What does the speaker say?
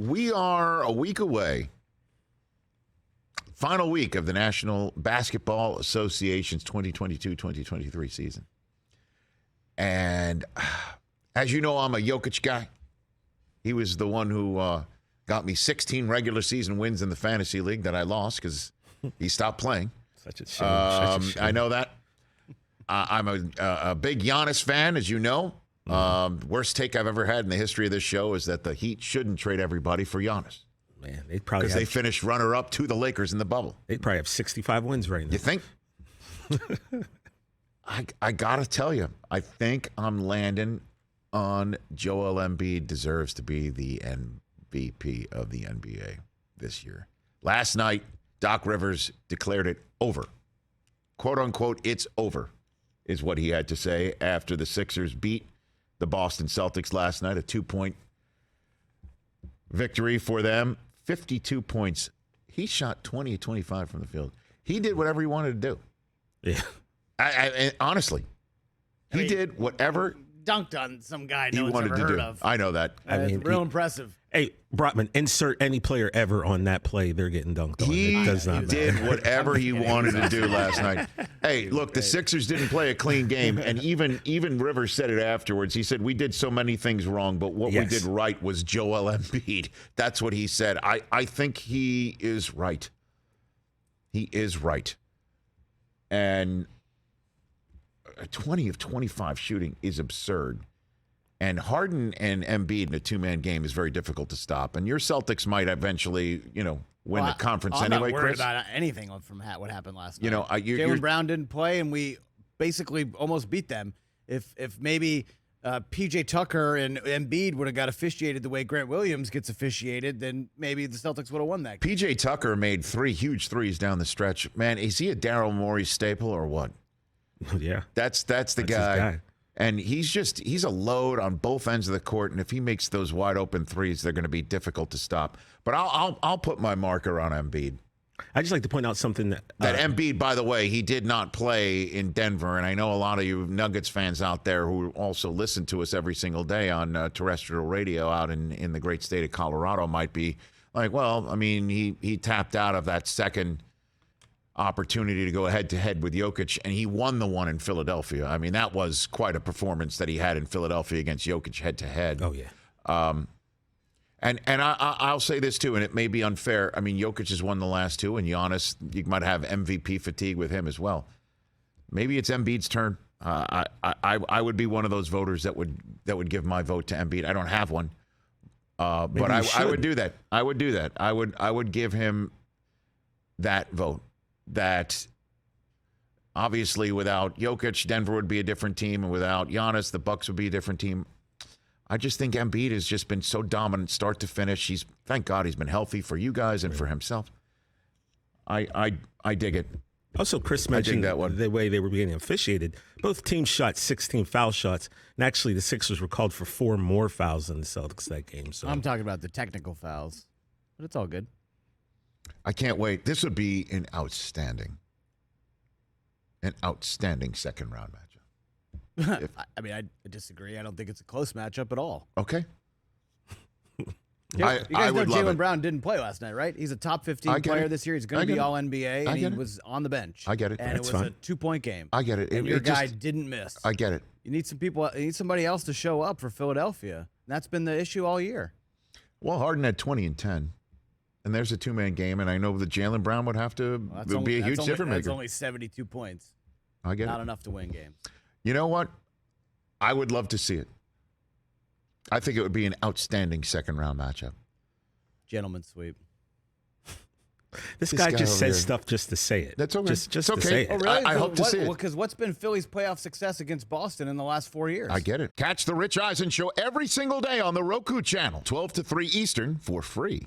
We are a week away. Final week of the National Basketball Association's 2022-2023 season. And as you know, I'm a Jokic guy. He was the one who got me 16 regular season wins in the fantasy league that I lost because he stopped playing. Such a shame. I know that. I'm a big Giannis fan, as you know. Worst take I've ever had in the history of this show is that the Heat shouldn't trade everybody for Giannis. Man, they'd probably because they finished runner-up to the Lakers in the bubble. They'd probably have 65 wins right now. You think? I got to tell you, I think I'm landing on Joel Embiid deserves to be the MVP of the NBA this year. Last night, Doc Rivers declared it over. Quote, unquote, it's over, is what he had to say after the Sixers beat the Boston Celtics last night, a 2-point victory for them. 52 points. He shot 20 of 25 from the field. He did whatever he wanted to do. Yeah. I honestly, he did whatever dunked on some guy he wanted to do. I know that. I mean, real impressive. Hey, Brotman, insert any player ever on that play. They're getting dunked on. He does not did matter. whatever he wanted to do last night. Hey, look, the Sixers didn't play a clean game, and even Rivers said it afterwards. He said, we did so many things wrong, but what we did right was Joel Embiid. That's what he said. I think he is right. He is right. And 20 of 25 shooting is absurd. And Harden and Embiid in a two-man game is very difficult to stop. And your Celtics might eventually, win the conference anyway, I'm not worried Chris. about anything from what happened last night. Jalen Brown didn't play, and we basically almost beat them. If maybe P.J. Tucker and Embiid would have got officiated the way Grant Williams gets officiated, then maybe the Celtics would have won that game. P.J. Tucker made 3 huge threes down the stretch. Man, is he a Daryl Morey staple or what? Yeah. That's the guy. And he's a load on both ends of the court. And if he makes those wide open threes, they're going to be difficult to stop. But I'll put my marker on Embiid. I just like to point out something that Embiid, by the way, he did not play in Denver. And I know a lot of you Nuggets fans out there who also listen to us every single day on terrestrial radio out in the great state of Colorado might be like, well, I mean, he tapped out of that second opportunity to go head-to-head with Jokic, and he won the one in Philadelphia. I mean, that was quite a performance that he had in Philadelphia against Jokic head-to-head. Oh, yeah. And I'll say this, too, and it may be unfair. I mean, Jokic has won the last 2, and Giannis, you might have MVP fatigue with him as well. Maybe it's Embiid's turn. I would be one of those voters that would give my vote to Embiid. I don't have one, but I would do that. I would give him that vote. That obviously without Jokic, Denver would be a different team, and without Giannis, the Bucks would be a different team. I just think Embiid has just been so dominant start to finish. Thank God he's been healthy for you guys and for himself. I dig it. Also, Chris mentioned that one. The way they were being officiated. Both teams shot 16 foul shots, and actually the Sixers were called for 4 more fouls than the Celtics that game. So I'm talking about the technical fouls, but it's all good. I can't wait. This would be an outstanding second round matchup. I disagree. I don't think it's a close matchup at all. Okay. You guys know would love Jalen it. Brown didn't play last night, right? He's a top 15 player this year. He's going to be all NBA, and he was on the bench. I get it. And That's it was fine. a 2-point game. I get it. And your guy didn't miss. I get it. You need somebody else to show up for Philadelphia. And that's been the issue all year. Well, Harden had 20 and 10. And there's a 2-man game, and I know that Jalen Brown would have to be a huge difference maker. That's only 72 points. I get it. Not enough to win games. You know what? I would love to see it. I think it would be an outstanding second-round matchup. Gentleman's sweep. This guy just says stuff just to say it. That's okay. Just it's to okay. say it. Oh, really? I hope to see it. Because what's been Philly's playoff success against Boston in the last 4 years? I get it. Catch the Rich Eisen Show every single day on the Roku channel, 12 to 3 Eastern, for free.